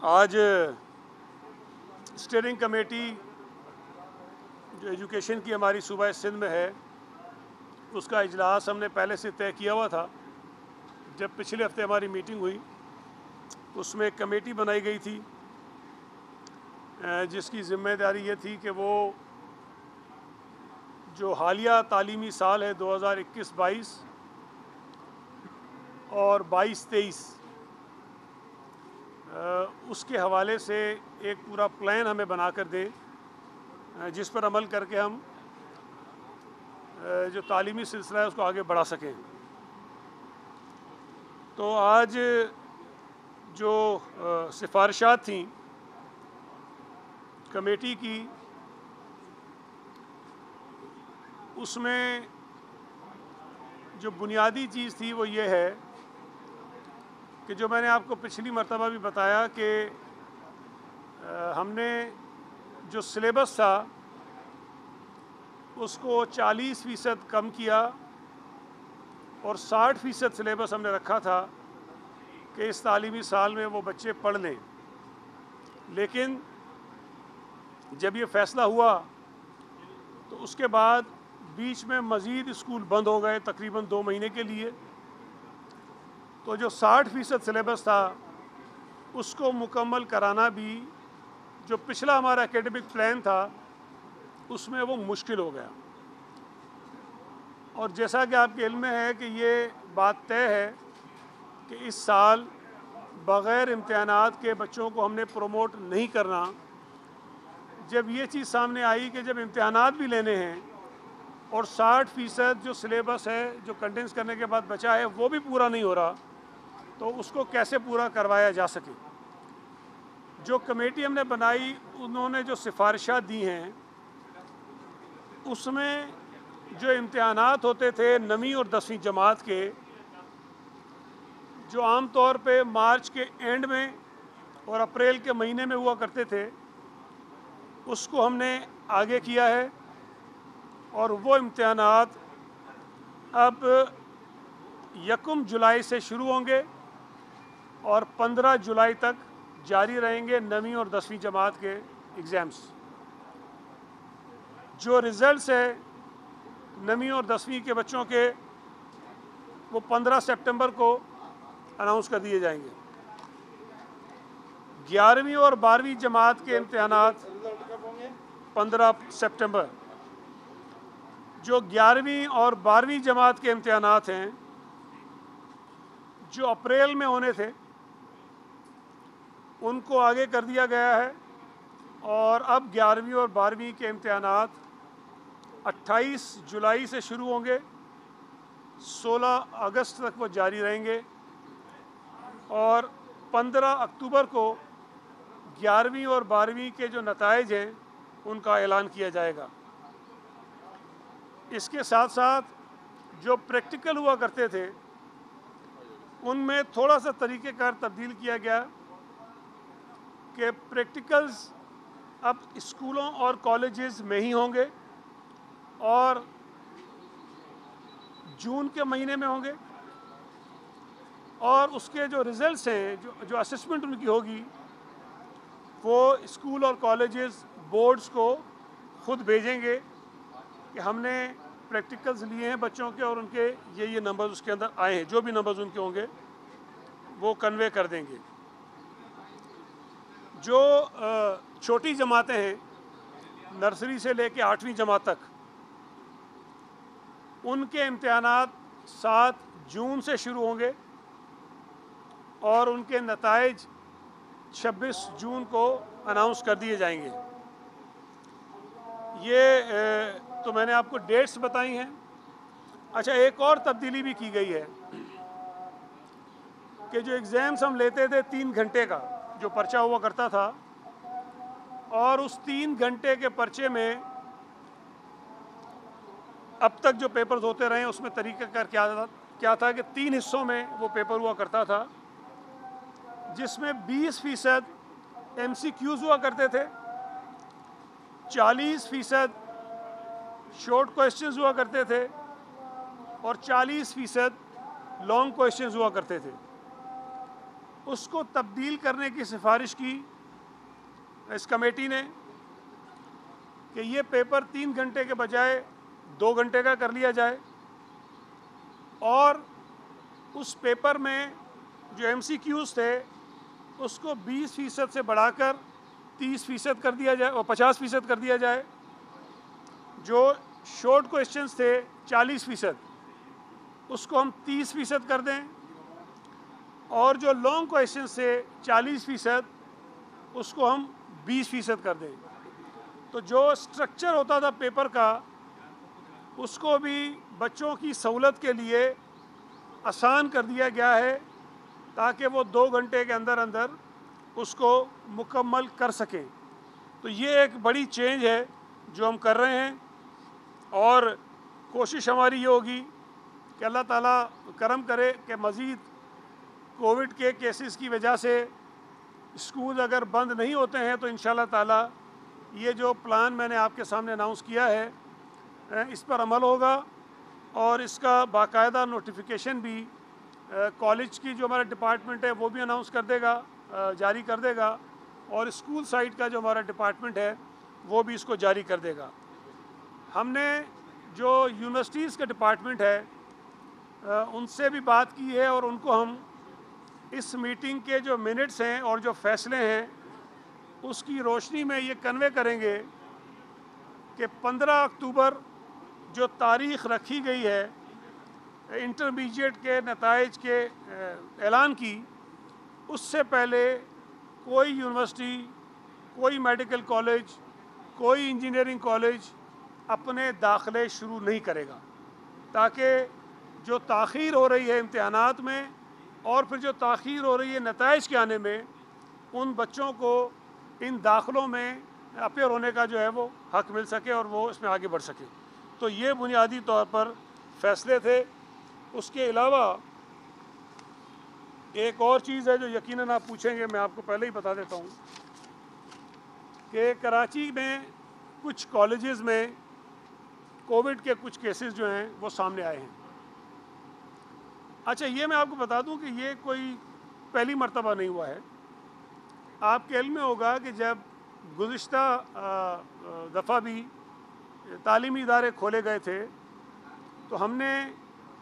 आज steering committee जो education की हमारी सूबा सिंध में है, उसका इजलास हमने पहले से तय किया हुआ था। जब पिछले हफ्ते हमारी मीटिंग हुई उसमें एक कमेटी बनाई गई थी जिसकी ज़िम्मेदारी ये थी कि वो जो हालिया तालीमी साल है 2021-22 और 22-23 उसके हवाले से एक पूरा प्लान हमें बना कर दें जिस पर अमल करके हम जो तालीमी सिलसिला है उसको आगे बढ़ा सकें। तो आज जो सिफारिशात थी कमेटी की, उसमें जो बुनियादी चीज़ थी वो ये है कि जो मैंने आपको पिछली मर्तबा भी बताया कि हमने जो सिलेबस था उसको 40% कम किया और 60% सिलेबस हमने रखा था कि इस तालीमी साल में वो बच्चे पढ़ लें। लेकिन जब ये फ़ैसला हुआ तो उसके बाद बीच में मज़ीद स्कूल बंद हो गए तकरीबन 2 महीने के लिए। तो जो 60% सिलेबस था उसको मुकम्मल कराना भी जो पिछला हमारा एकेडमिक प्लान था उसमें वो मुश्किल हो गया। और जैसा कि आपके इल्म में है कि ये बात तय है कि इस साल बग़ैर इम्तिहानात के बच्चों को हमने प्रमोट नहीं करना। जब ये चीज़ सामने आई कि जब इम्तिहानात भी लेने हैं और 60% जो सिलेबस है जो कंडेंस करने के बाद बचा है वो भी पूरा नहीं हो रहा, तो उसको कैसे पूरा करवाया जा सके। जो कमेटी हमने बनाई उन्होंने जो सिफारिशात दी हैं उसमें जो इम्तिहानात होते थे 9वीं और 10वीं जमात के, जो आम तौर पे मार्च के एंड में और अप्रैल के महीने में हुआ करते थे, उसको हमने आगे किया है और वो इम्तिहानात अब 1 जुलाई से शुरू होंगे और 15 जुलाई तक जारी रहेंगे 9वीं और 10वीं जमात के एग्ज़ाम्स। जो रिज़ल्ट्स है 9वीं और 10वीं के बच्चों के वो 15 सितंबर को अनाउंस कर दिए जाएंगे। 11वीं और 12वीं जमात के इम्तिहानात 15 सितंबर। जो 11वीं और 12वीं जमात के इम्तिहानात हैं जो अप्रैल में होने थे उनको आगे कर दिया गया है और अब 11वीं और 12वीं के इम्तिहानात 28 जुलाई से शुरू होंगे, 16 अगस्त तक वो जारी रहेंगे और 15 अक्टूबर को 11वीं और 12वीं के जो नताइज हैं उनका ऐलान किया जाएगा। इसके साथ साथ जो प्रैक्टिकल हुआ करते थे उनमें थोड़ा सा तरीक़ेकार तब्दील किया गया कि प्रैक्टिकल्स अब स्कूलों और कॉलेजेस में ही होंगे और जून के महीने में होंगे और उसके जो रिज़ल्ट्स हैं जो असेसमेंट उनकी होगी वो स्कूल और कॉलेजेस बोर्ड्स को ख़ुद भेजेंगे कि हमने प्रैक्टिकल्स लिए हैं बच्चों के और उनके ये नंबर्स उसके अंदर आए हैं। जो भी नंबर्स उनके होंगे वो कन्वे कर देंगे। जो छोटी जमातें हैं नर्सरी से लेके 8वीं जमात तक, उनके इम्तिहानात 7 जून से शुरू होंगे और उनके नताइज 26 जून को अनाउंस कर दिए जाएंगे। ये तो मैंने आपको डेट्स बताई हैं। अच्छा, एक और तब्दीली भी की गई है कि जो एग्ज़ाम्स हम लेते थे 3 घंटे का जो पर्चा हुआ करता था और उस 3 घंटे के पर्चे में अब तक जो पेपर्स होते रहे उसमें तरीक़ाकार क्या था कि 3 हिस्सों में वो पेपर हुआ करता था, जिसमें 20% MCQs हुआ करते थे, 40% शॉर्ट क्वेश्चंस हुआ करते थे और 40% लॉन्ग क्वेश्चंस हुआ करते थे। उसको तब्दील करने की सिफारिश की इस कमेटी ने कि ये पेपर 3 घंटे के बजाय 2 घंटे का कर लिया जाए और उस पेपर में जो MCQs थे उसको 20% से बढ़ाकर 30% कर दिया जाए और 50% कर दिया जाए। जो शॉर्ट क्वेश्चंस थे 40% उसको हम 30% कर दें और जो लॉन्ग क्वेश्चंस थे 40% उसको हम 20% कर दें। तो जो स्ट्रक्चर होता था पेपर का उसको भी बच्चों की सहूलत के लिए आसान कर दिया गया है ताकि वो 2 घंटे के अंदर अंदर उसको मुकम्मल कर सकें। तो ये एक बड़ी चेंज है जो हम कर रहे हैं और कोशिश हमारी ये होगी कि अल्लाह ताला करम करे कि मज़ीद कोविड के केसेस की वजह से स्कूल अगर बंद नहीं होते हैं तो इंशाल्लाह ताला ये जो प्लान मैंने आपके सामने अनाउंस किया है इस पर अमल होगा और इसका बाकायदा नोटिफिकेशन भी कॉलेज की जो हमारा डिपार्टमेंट है वो भी अनाउंस कर देगा, जारी कर देगा और स्कूल साइड का जो हमारा डिपार्टमेंट है वो भी इसको जारी कर देगा। हमने जो यूनिवर्सिटीज़ का डिपार्टमेंट है उनसे भी बात की है और उनको हम इस मीटिंग के जो मिनट्स हैं और जो फ़ैसले हैं उसकी रोशनी में ये कन्वे करेंगे कि 15 अक्टूबर जो तारीख़ रखी गई है इंटरमीडिएट के नताइज के ऐलान की, उससे पहले कोई यूनिवर्सिटी, कोई मेडिकल कॉलेज, कोई इंजीनियरिंग कॉलेज अपने दाखिले शुरू नहीं करेगा ताकि जो ताख़ीर हो रही है इम्तिहानात में और फिर जो ताख़ीर हो रही है नताइज के आने में, उन बच्चों को इन दाखिलों में अपेयर होने का जो है वो हक़ मिल सके और वो इसमें आगे बढ़ सके। तो ये बुनियादी तौर पर फ़ैसले थे। उसके अलावा एक और चीज़ है जो यकीनन आप पूछेंगे, मैं आपको पहले ही बता देता हूँ कि कराची में कुछ कॉलेजेस में कोविड के कुछ केसेस जो हैं वो सामने आए हैं। अच्छा, ये मैं आपको बता दूं कि ये कोई पहली मर्तबा नहीं हुआ है। आपके इल्म में होगा कि जब गुज़िश्ता दफ़ा भी तालीमी इदारे खोले गए थे तो हमने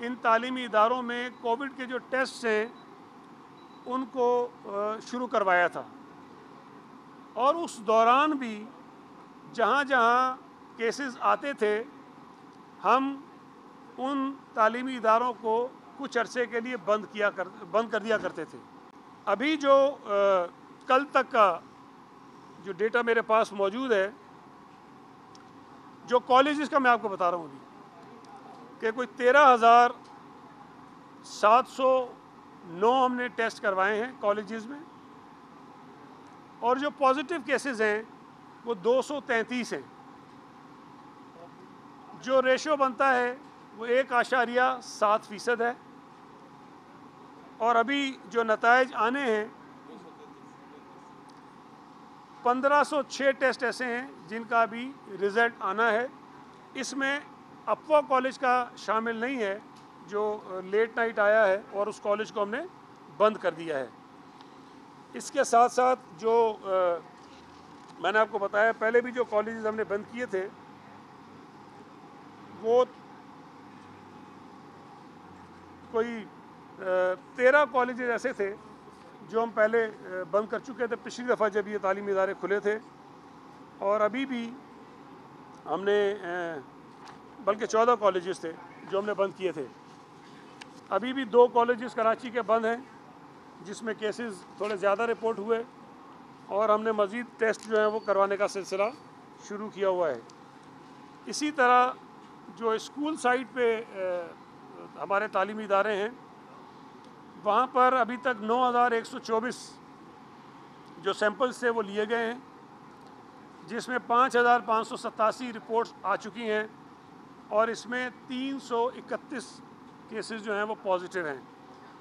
इन तालीमी इदारों में कोविड के जो टेस्ट हैं उनको शुरू करवाया था और उस दौरान भी जहाँ जहाँ केसेस आते थे हम उन तालीमी इदारों को कुछ अरसे के लिए बंद कर दिया करते थे। अभी जो कल तक का जो डेटा मेरे पास मौजूद है, जो कॉलेजेस का मैं आपको बता रहा हूँ अभी कि कोई 13,709 हमने टेस्ट करवाए हैं कॉलेजेस में और जो पॉजिटिव केसेस हैं वो 233 हैं। जो रेशो बनता है वो 1.7% है और अभी जो नताइज आने हैं 1506 टेस्ट ऐसे हैं जिनका अभी रिज़ल्ट आना है। इसमें अफवा कॉलेज का शामिल नहीं है जो लेट नाइट आया है और उस कॉलेज को हमने बंद कर दिया है। इसके साथ साथ जो मैंने आपको बताया पहले भी जो कॉलेजेस हमने बंद किए थे वो कोई 13 कॉलेजेस ऐसे थे जो हम पहले बंद कर चुके थे पिछली दफ़ा जब ये तालीमी इदारे खुले थे और अभी भी हमने बल्कि 14 कॉलेजेस थे जो हमने बंद किए थे। अभी भी 2 कॉलेजेस कराची के बंद हैं जिसमें केसेस थोड़े ज़्यादा रिपोर्ट हुए और हमने मज़ीद टेस्ट जो है वो करवाने का सिलसिला शुरू किया हुआ है। इसी तरह जो स्कूल साइड पे हमारे तालीमी इदारे हैं वहाँ पर अभी तक 9,124 जो सैंपल्स थे वो लिए गए हैं जिसमें 5,587 रिपोर्ट्स आ चुकी हैं और इसमें 331 केसेस जो हैं वो पॉजिटिव हैं।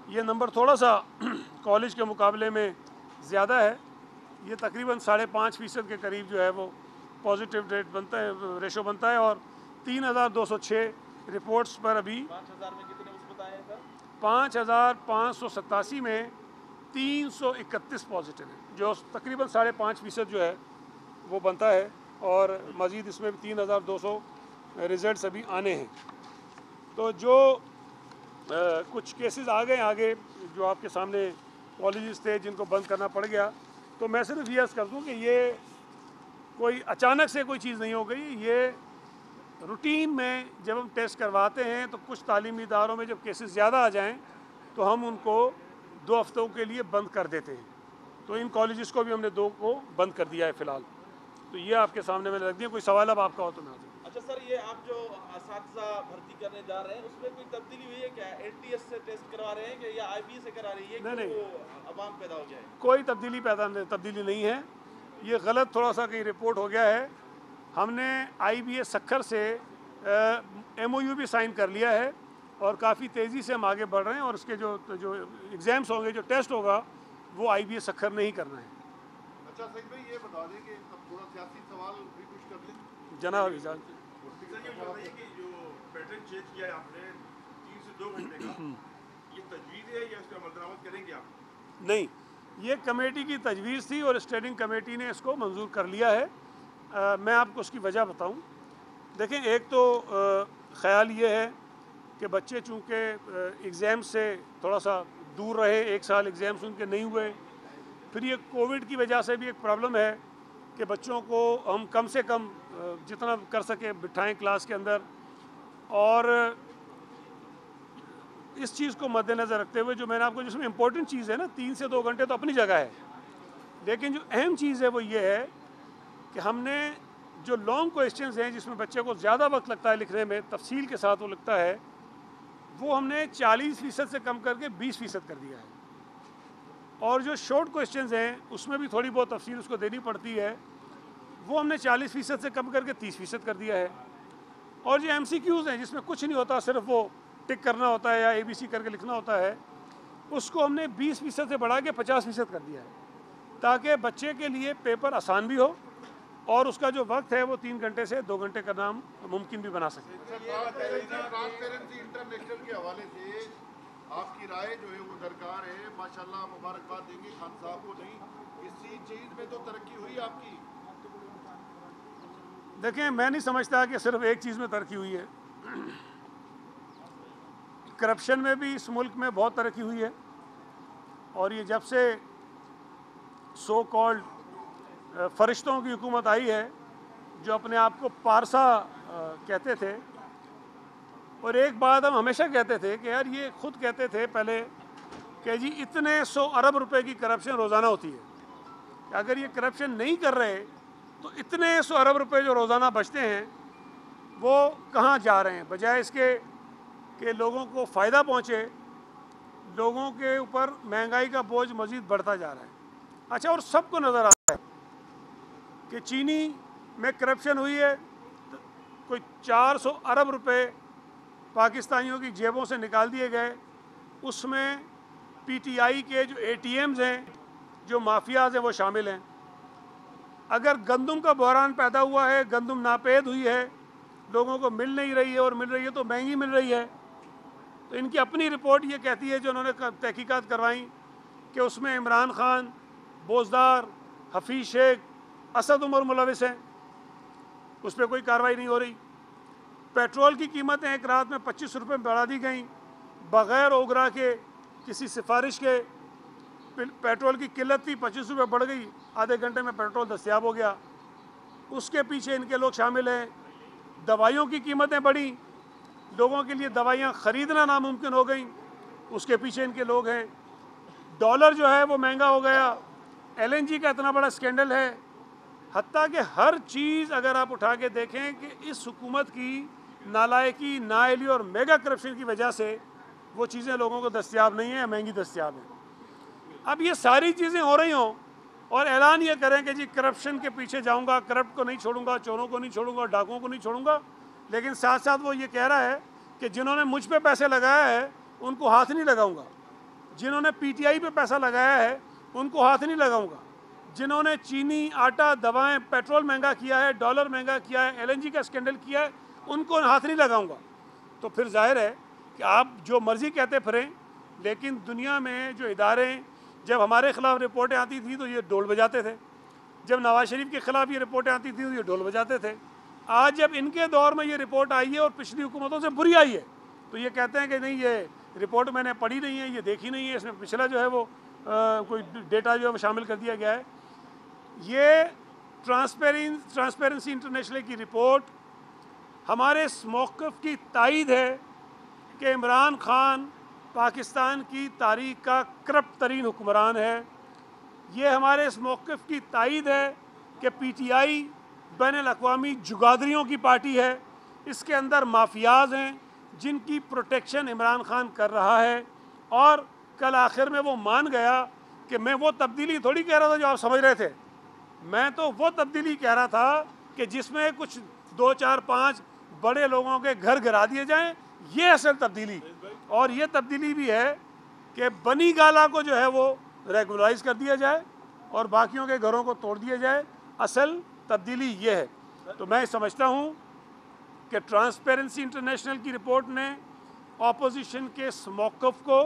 ये नंबर थोड़ा सा कॉलेज के मुकाबले में ज़्यादा है, ये तकरीबन 5.5% के करीब जो है वो पॉजिटिव रेट बनता है, रेशो बनता है और 3,206 रिपोर्ट्स पर अभी 5,000 में कितने उस बताए सर? 5,587 में 331 पॉजिटिव है, जो तकरीबन 5.5% जो है वो बनता है, और मज़ीद इसमें भी 3,200 रिज़ल्ट अभी आने हैं। तो जो कुछ केसेस आ गए आगे जो आपके सामने कॉलेजेस थे जिनको बंद करना पड़ गया, तो मैं सिर्फ ये अर्ज़ कर दूँ कि ये कोई अचानक से कोई चीज़ नहीं हो गई। ये रूटीन में जब हम टेस्ट करवाते हैं तो कुछ तालीमी इदारों में जब केसेस ज़्यादा आ जाएं तो हम उनको 2 हफ्तों के लिए बंद कर देते हैं। तो इन कॉलेजेस को भी हमने 2 को बंद कर दिया है फ़िलहाल। तो ये आपके सामने मैंने रख दिया। कोई सवाल अब आपका हो तो मैं अच्छा सर, ये आप जो असातिज़ा भर्ती करने जा रहे हैं उसमें कोई तब्दीली हुई है क्या? एटीएस से टेस्ट करवा रहे हैं कि या आईबीए से करा रही है कि नहीं, वो अवाम पैदा हो जाए? कोई तब्दीली नहीं है। ये गलत थोड़ा सा कहीं रिपोर्ट हो गया है। हमने IBA सक्खर से MOU भी साइन कर लिया है और काफ़ी तेज़ी से हम आगे बढ़ रहे हैं, और उसके जो एग्ज़ाम्स होंगे, जो टेस्ट होगा, वो IBA सक्खर नहीं करना है। अच्छा सईद भाई, ये बता दें कि अब थोड़ा सियासी सवाल भी कुछ कर लें जनाब इजाज़। सर ये बताइए कि जो पैटर्न चेंज किया है आपने 3 से 2 घंटे का, ये तजवीज़ है या इसका अमल दरामद करेंगे आप? नहीं, ये कमेटी की तजवीज़ थी और स्टैंडिंग कमेटी ने इसको मंजूर कर लिया है। मैं आपको उसकी वजह बताऊं। देखें, एक तो ख़्याल ये है कि बच्चे चूँकि एग्ज़ाम से थोड़ा सा दूर रहे, 1 साल एग्ज़ाम्स उनके नहीं हुए, फिर ये कोविड की वजह से भी एक प्रॉब्लम है कि बच्चों को हम कम से कम जितना कर सके बिठाएं क्लास के अंदर, और इस चीज़ को मद्देनज़र रखते हुए जो मैंने आपको, जिसमें इम्पोर्टेंट चीज़ है ना, 3 से 2 घंटे तो अपनी जगह है, लेकिन जो अहम चीज़ है वो ये है कि हमने जो लॉन्ग क्वेश्चंस हैं जिसमें बच्चे को ज़्यादा वक्त लगता है लिखने में, तफसील के साथ वो लगता है, वो हमने 40% से कम करके 20% कर दिया है। और जो शॉर्ट क्वेश्चंस हैं उसमें भी थोड़ी बहुत तफसील उसको देनी पड़ती है, वो हमने 40% से कम करके 30% कर दिया है। और जो MCQs हैं जिसमें कुछ नहीं होता, सिर्फ वो टिक करना होता है या ABC करके लिखना होता है, उसको हमने 20% से बढ़ा के 50% कर दिया है, ताकि बच्चे के लिए पेपर आसान भी हो और उसका जो वक्त है वो 3 घंटे से 2 घंटे करना हम मुमकिन भी बना सकें। ट्रांसपेरेंसी इंटरनेशनल के हवाले से आपकी राय जो है वो दरकार है। माशाल्लाह, मुबारकबाद देंगे खान साहब को। नहीं, इसी चीज़ में तो तरक्की हुई आपकी। देखें, मैं नहीं समझता कि सिर्फ एक चीज़ में तरक्की हुई है। करप्शन में भी इस मुल्क में बहुत तरक्की हुई है, और ये जब से सो कॉल्ड फरिश्तों की हुकूमत आई है, जो अपने आप को पारसा कहते थे, और एक बात हम हमेशा कहते थे कि यार, ये खुद कहते थे पहले कि जी इतने 100 अरब रुपए की करप्शन रोज़ाना होती है, अगर ये करप्शन नहीं कर रहे तो इतने 100 अरब रुपए जो रोज़ाना बचते हैं वो कहाँ जा रहे हैं, बजाय इसके कि लोगों को फ़ायदा पहुँचे, लोगों के ऊपर महंगाई का बोझ मज़ीद बढ़ता जा रहा है। अच्छा, और सबको नज़र आ रहा है कि चीनी में करप्शन हुई है, तो कोई 400 अरब रुपए पाकिस्तानियों की जेबों से निकाल दिए गए, उसमें PTI के जो ATMs हैं, जो माफियाज हैं, वो शामिल हैं। अगर गंदम का बहरान पैदा हुआ है, गंदम नापेद हुई है, लोगों को मिल नहीं रही है, और मिल रही है तो महंगी मिल रही है, तो इनकी अपनी रिपोर्ट ये कहती है, जो उन्होंने तहकीकात करवाई, कि उसमें इमरान खान, बोजदार, हफीज शेख, असद उमर मुलविस हैं, उस पर कोई कार्रवाई नहीं हो रही। पेट्रोल की कीमतें एक रात में 25 रुपये बढ़ा दी गई, बग़ैर ओगरा के, किसी सिफारिश के। पेट्रोल की किल्लत थी, 25 रुपये बढ़ गई, आधे घंटे में पेट्रोल दस्तयाब हो गया। उसके पीछे इनके लोग शामिल हैं। दवाइयों की कीमतें बढ़ी, लोगों के लिए दवाइयाँ ख़रीदना नामुमकिन हो गई, उसके पीछे इनके लोग हैं। डॉलर जो है वो महंगा हो गया, LNG का इतना बड़ा स्कैंडल है। हत्ता कि हर चीज़ अगर आप उठा के देखें कि इस हुकूमत की नालायकी, नाअहली और मेगा करप्शन की वजह से वो चीज़ें लोगों को दस्तयाब नहीं है, महंगी दस्तयाब है। अब ये सारी चीज़ें हो रही हों और ऐलान ये करें कि जी करप्शन के पीछे जाऊंगा, करप्ट को नहीं छोड़ूंगा, चोरों को नहीं छोड़ूंगा, डाकुओं को नहीं छोड़ूंगा, लेकिन साथ साथ वो ये कह रहा है कि जिन्होंने मुझ पे पैसे लगाया है उनको हाथ नहीं लगाऊंगा, जिन्होंने PTI पे पैसा लगाया है उनको हाथ नहीं लगाऊंगा, जिन्होंने चीनी, आटा, दवाएं, पेट्रोल महंगा किया है, डॉलर महंगा किया है, LNG का स्कैंडल किया है, उनको हाथ नहीं लगाऊंगा। तो फिर जाहिर है कि आप जो मर्ज़ी कहते फिरें, लेकिन दुनिया में जो इदारे जब हमारे ख़िलाफ़ रिपोर्टें आती थी तो ये ढोल बजाते थे, जब नवाज शरीफ के ख़िलाफ़ ये रिपोर्टें आती थी तो ये ढोल बजाते थे। आज जब इनके दौर में ये रिपोर्ट आई है और पिछली हुकूमतों से बुरी आई है तो ये कहते हैं कि नहीं, ये रिपोर्ट मैंने पढ़ी नहीं है, ये देखी नहीं है, इसमें पिछला जो है वो कोई डेटा जो है वो शामिल कर दिया गया है। ये ट्रांसपेरेंसी इंटरनेशनल की रिपोर्ट हमारे इस मौक़िफ़ की तायद है कि इमरान खान पाकिस्तान की तारीख़ का करप्ट तरीन हुक्मरान है। ये हमारे इस मौक़िफ़ की तायद है कि PTI बैनुल-अक़वामी जुगादरियों की पार्टी है, इसके अंदर माफियाज़ हैं जिनकी प्रोटेक्शन इमरान खान कर रहा है। और कल आखिर में वो मान गया कि मैं वो तब्दीली थोड़ी कह रहा था जो आप समझ रहे थे, मैं तो वो तब्दीली कह रहा था कि जिसमें कुछ 2, 4, 5 बड़े लोगों के घर गिरा दिए जाएं, ये असल तब्दीली। और ये तब्दीली भी है कि बनी गाला को जो है वो रेगुलराइज कर दिया जाए और बाकियों के घरों को तोड़ दिया जाए। असल तब्दीली ये है। तो मैं समझता हूँ कि ट्रांसपेरेंसी इंटरनेशनल की रिपोर्ट ने ऑपोजिशन के इस मौक़िफ़ को,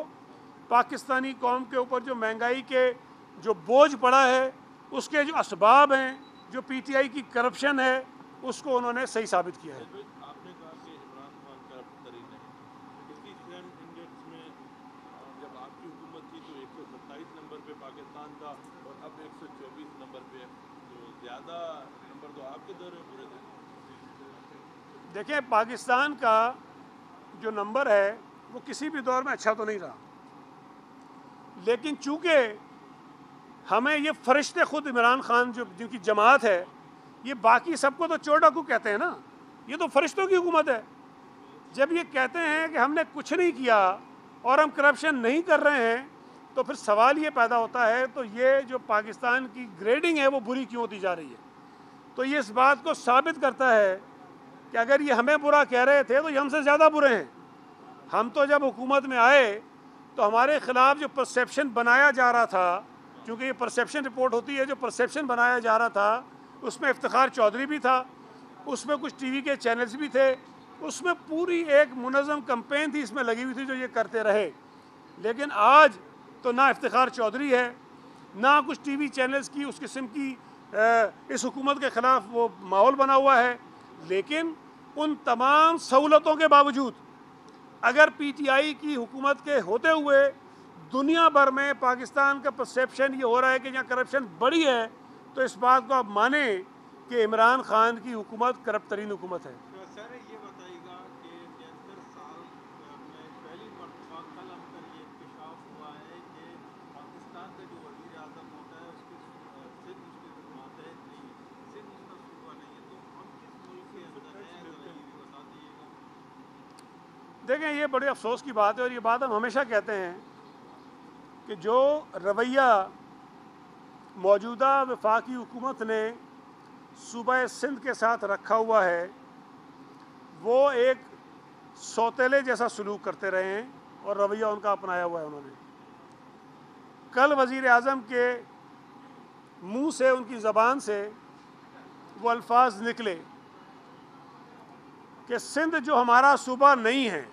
पाकिस्तानी कौम के ऊपर जो महंगाई के जो बोझ पड़ा है, उसके जो असबाब हैं, जो PTI की करप्शन है, उसको उन्होंने सही साबित किया है। आपने कहा कि इमरान खान करप्ट तरीन है, इसकी सेम इंडेक्स में जब आपकी हुकूमत थी तो 127 नंबर पे पाकिस्तान था और अब 124 नंबर पे है, तो ज़्यादा नंबर तो आपके दौर में पूरे थे। देखिए, पाकिस्तान का जो नंबर है वो किसी भी दौर में अच्छा तो नहीं रहा, लेकिन चूँकि हमें ये फरिश्ते खुद इमरान खान जो जिनकी जमात है, ये बाकी सबको तो चोर डाकू कहते हैं ना, ये तो फरिश्तों की हुकूमत है। जब ये कहते हैं कि हमने कुछ नहीं किया और हम करप्शन नहीं कर रहे हैं, तो फिर सवाल ये पैदा होता है, तो ये जो पाकिस्तान की ग्रेडिंग है वो बुरी क्यों होती जा रही है। तो ये इस बात को साबित करता है कि अगर ये हमें बुरा कह रहे थे तो ये हमसे ज़्यादा बुरे हैं। हम तो जब हुकूमत में आए तो हमारे ख़िलाफ़ जो परसेप्शन बनाया जा रहा था, क्योंकि ये परसेप्शन रिपोर्ट होती है, जो परसेप्शन बनाया जा रहा था उसमें इफ्तिखार चौधरी भी था, उसमें कुछ TV के चैनल्स भी थे, उसमें पूरी एक मुनज़्ज़म कैंपेन थी इसमें लगी हुई थी जो ये करते रहे। लेकिन आज तो ना इफ्तिखार चौधरी है, ना कुछ TV चैनल्स की उस किस्म की इस हुकूमत के ख़िलाफ़ वो माहौल बना हुआ है। लेकिन उन तमाम सहूलतों के बावजूद अगर PTI की हुकूमत के होते हुए दुनिया भर में पाकिस्तान का परसेप्शन ये हो रहा है कि यहाँ करप्शन बढ़ी है, तो इस बात को आप माने कि इमरान खान की हुकूमत करप्ट तरीन हुकूमत है। सर ये बताइएगा कि 73 साल में पहली मरतबा कल अंदर ये इंकशाफ हुआ है कि पाकिस्तान का जो वज़ीर आज़म होता है उसकी सिंध उसकी मातहत नहीं, सिंध उसका सूबा नहीं है, तो हम किस मुल्क के अंदर हैं, ज़रा ये भी बता दीजिएगा। देखें, ये बड़े अफसोस की बात है और ये बात हम हमेशा कहते हैं कि जो रवैया मौजूदा वफाकी हुकूमत ने सूबा सिंध के साथ रखा हुआ है, वो एक सौतेले जैसा सलूक करते रहे हैं और रवैया उनका अपनाया हुआ है उन्होंने। कल वज़ीर आज़म के मुंह से, उनकी ज़बान से वो अल्फाज निकले कि सिंध जो हमारा सूबा नहीं है।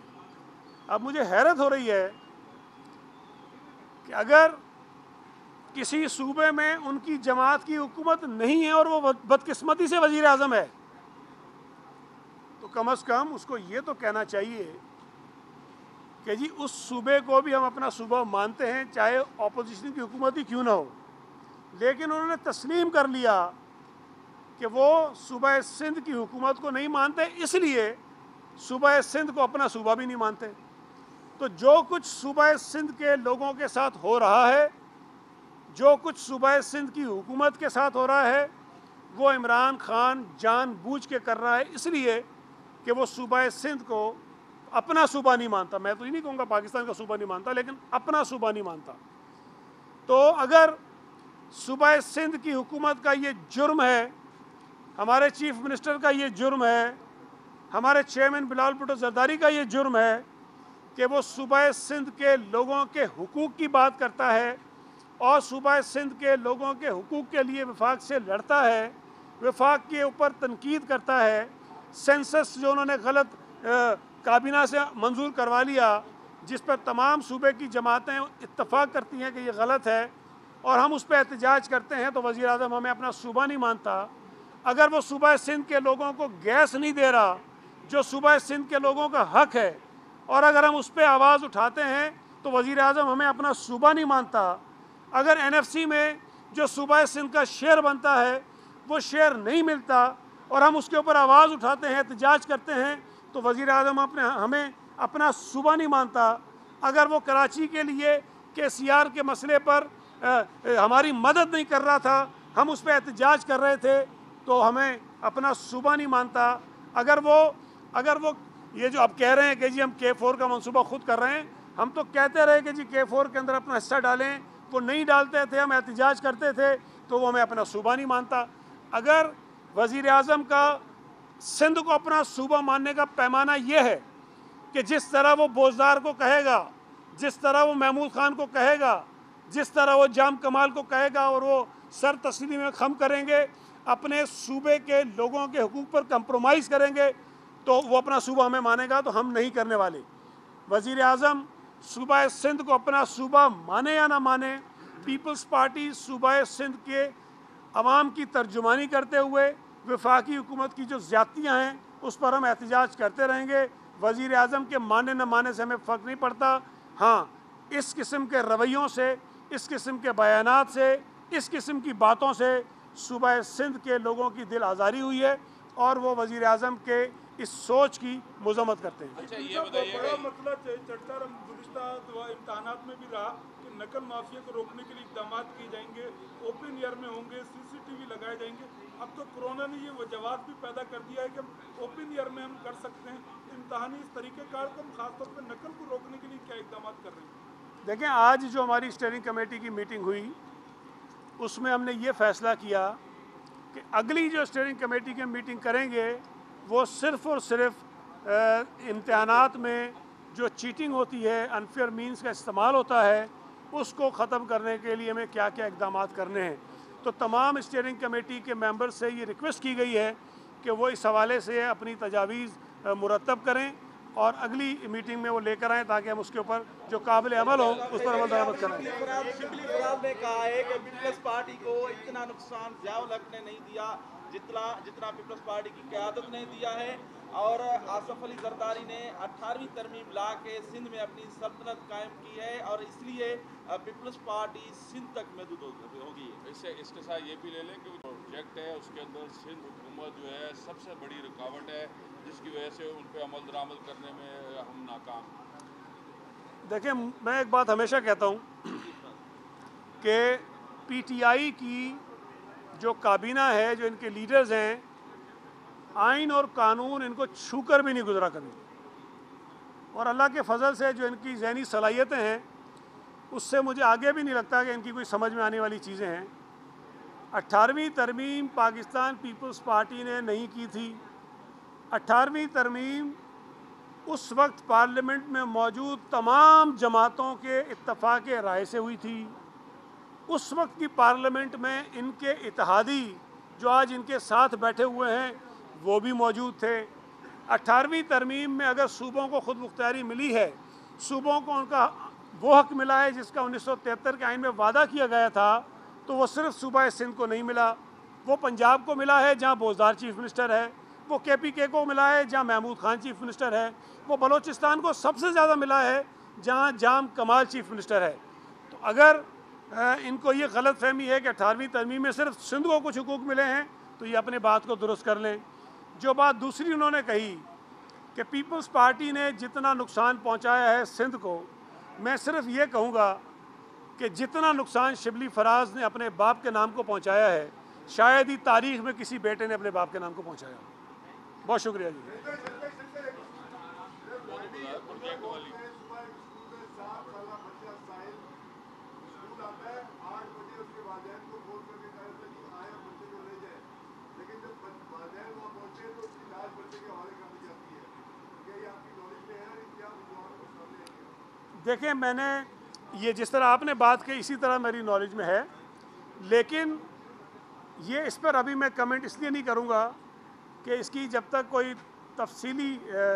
अब मुझे हैरत हो रही है कि अगर किसी सूबे में उनकी जमात की हुकूमत नहीं है और वो बदकिस्मती से वज़ीर आज़म है, तो कम अज़ कम उसको ये तो कहना चाहिए कि जी उस सूबे को भी हम अपना सूबा मानते हैं, चाहे ऑपोजिशन की हुकूमत ही क्यों ना हो। लेकिन उन्होंने तस्लीम कर लिया कि वो सूबा सिंध की हुकूमत को नहीं मानते, इसलिए सूबा सिंध को अपना सूबा भी नहीं मानते। तो जो कुछ सूबा सिंध के लोगों के साथ हो रहा है, जो कुछ सूबा सिंध की हुकूमत के साथ हो रहा है, वो इमरान खान जानबूझ के कर रहा है, इसलिए कि वो सूबा सिंध को अपना सूबा नहीं मानता। मैं तो ये नहीं कहूँगा पाकिस्तान का सूबा नहीं मानता, लेकिन अपना सूबा नहीं मानता। तो अगर सूबा सिंध की हुकूमत का ये जुर्म है, हमारे चीफ मिनिस्टर का ये जुर्म है, हमारे चेयरमैन बिलावल भुट्टो जरदारी का ये जुर्म है कि वो सूबा सिंध के लोगों के हुकूक की बात करता है और सूबा सिंध के लोगों के हुकूक के लिए वफाक से लड़ता है, वफाक के ऊपर तनकीद करता है। सेंसस जो उन्होंने गलत काबीना से मंजूर करवा लिया, जिस पर तमाम सूबे की जमातें इत्तफाक करती हैं कि ये गलत है, और हम उस पर एहतजाज करते हैं तो वज़ीर आज़म हमें अपना सूबा नहीं मानता, अगर वो सूबा सिंध के लोगों को गैस नहीं दे रहा जो सूबा सिंध के लोगों का हक है, और अगर हम उस पर आवाज़ उठाते हैं तो वज़ीर आज़म हमें अपना सूबा नहीं मानता, अगर NFC में जो सूबा सिंध का शेयर बनता है वो शेयर नहीं मिलता और हम उसके ऊपर आवाज़ उठाते हैं, एहतजाज करते हैं, तो वज़ीर आज़म हमें अपना सूबा नहीं मानता। अगर वो कराची के लिए KCR के मसले पर हमारी मदद नहीं कर रहा था, हम उस पर एहतजाज कर रहे थे, तो हमें अपना सूबा नहीं मानता। अगर वो ये जो अब कह रहे हैं कि जी हम K4 का मंसूबा खुद कर रहे हैं, हम तो कहते रहे कि जी K4 के अंदर अपना हिस्सा डालें, वो नहीं डालते थे, हम एहतजाज करते थे, तो वो हमें अपना सूबा नहीं मानता। अगर वज़ीर आज़म का सिंध को अपना सूबा मानने का पैमाना ये है कि जिस तरह वो बोजदार को कहेगा, जिस तरह वो महमूद खान को कहेगा, जिस तरह वो जाम कमाल को कहेगा और वो सर तस्लीमी में खम करेंगे, अपने सूबे के लोगों के हुकूक पर कंप्रोमाइज़ करेंगे, तो वो अपना सूबा हमें मानेगा, तो हम नहीं करने वाले। वज़ीर आज़म सूबा सिंध को अपना सूबा माने या ना माने, पीपल्स पार्टी सूबा सिंध के अवाम की तर्जुमानी करते हुए वफाकी हुकूमत की जो ज़्यादतियाँ हैं उस पर हम एहतजाज करते रहेंगे। वज़ीर आज़म के माने न माने से हमें फ़र्क नहीं पड़ता। हाँ, इस किस्म के रवैयों से, इस किस्म के बयानात से, इस किस्म की बातों से सूबा सिंध के लोगों की दिल आज़ारी हुई है और वो वज़ीर आज़म के इस सोच की मज़म्मत करते हैं। अच्छा, ये बताइए, बड़ा मसला चर्चा गुज़िश्ता इम्तहानात में भी रहा कि नकल माफिया को रोकने के लिए इकदाम किए जाएंगे, ओपन एयर में होंगे, CCTV लगाए जाएंगे। अब तो कोरोना ने ये वजवात भी पैदा कर दिया है कि ओपन एयर में हम कर सकते हैं। इम्तहानी इस तरीक़ेकार को हम खासतौर पर नकल को रोकने के लिए क्या इकदाम कर रहे हैं? देखें, आज जो हमारी स्टीयरिंग कमेटी की मीटिंग हुई उसमें हमने ये फ़ैसला किया कि अगली जो स्टीयरिंग कमेटी की मीटिंग करेंगे वो सिर्फ़ और सिर्फ इम्तहानात में जो चीटिंग होती है, अनफेयर मीन्स का इस्तेमाल होता है, उसको ख़त्म करने के लिए हमें क्या क्या इक़दाम करने हैं। तो तमाम स्टीयरिंग कमेटी के मेंबर से ये रिक्वेस्ट की गई है कि वो इस हवाले से अपनी तजावीज़ मुरतब करें और अगली मीटिंग में वो लेकर आएँ ताकि हम उसके ऊपर जो काबिल अमल हो उस पर अमल दरामद कराएँ। शिबली फराज ने कहा है कि पीपल्स पार्टी को इतना नुकसान ज़िया-उल-हक ने नहीं दिया जितना पीपल्स पार्टी की क़यादत ने दिया है, और आसफ अली जरदारी ने 18वीं तरमीम ला के सिंध में अपनी सल्तनत कायम की है और इसलिए पीपल्स पार्टी सिंध तक महदूद होगी। इसके साथ ये भी ले लें कि जो प्रोजेक्ट है उसके अंदर सिंध हुकूमत जो है सबसे बड़ी रुकावट है, जिसकी वजह से उन पर अमल दरामद करने में हम नाकाम। देखिए, मैं एक बात हमेशा कहता हूँ कि PTI की जो काबीना है, जो इनके लीडर्स हैं, आइन और कानून इनको छूकर भी नहीं गुजरा कभी, और अल्लाह के फजल से जो इनकी ज़हनी सलाहियतें हैं उससे मुझे आगे भी नहीं लगता कि इनकी कोई समझ में आने वाली चीज़ें हैं। 18वीं तरमीम पाकिस्तान पीपल्स पार्टी ने नहीं की थी। 18वीं तरमीम उस वक्त पार्लियामेंट में मौजूद तमाम जमातों के इत्तफाक राय से हुई थी। उस वक्त की पार्लियामेंट में इनके इत्तेहादी जो आज इनके साथ बैठे हुए हैं वो भी मौजूद थे। 18वीं तरमीम में अगर सूबों को खुद मुख्तियारी मिली है, सूबों को उनका वो हक मिला है जिसका 1973 के आइन में वादा किया गया था, तो वो सिर्फ सूबा सिंध को नहीं मिला, वो पंजाब को मिला है जहाँ बोजदार चीफ मिनिस्टर है, वो KPK को मिला है जहाँ महमूद खान चीफ मिनिस्टर है, वो बलोचिस्तान को सबसे ज़्यादा मिला है जहाँ जाम कमाल चीफ मिनिस्टर है। तो अगर इनको ये गलत फहमी है कि 18वीं तरमीम में सिर्फ सिंध को कुछ हुकूक मिले हैं, तो ये अपने बात को दुरुस्त कर लें। जो बात दूसरी उन्होंने कही कि पीपल्स पार्टी ने जितना नुकसान पहुंचाया है सिंध को, मैं सिर्फ ये कहूँगा कि जितना नुकसान शिबली फराज ने अपने बाप के नाम को पहुंचाया है, शायद ही तारीख़ में किसी बेटे ने अपने बाप के नाम को पहुंचाया। बहुत शुक्रिया जी। देखें, मैंने ये जिस तरह आपने बात की इसी तरह मेरी नॉलेज में है, लेकिन ये इस पर अभी मैं कमेंट इसलिए नहीं करूँगा कि इसकी जब तक कोई तफसीली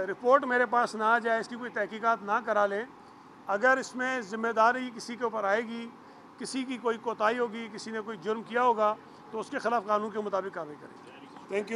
रिपोर्ट मेरे पास ना आ जाए, इसकी कोई तहकीकात ना करा लें। अगर इसमें ज़िम्मेदारी किसी के ऊपर आएगी किसी की कोई कोताही होगी, किसी ने कोई जुर्म किया होगा तो उसके ख़िलाफ़ कानून के मुताबिक कार्रवाई करेंगे। Thank you.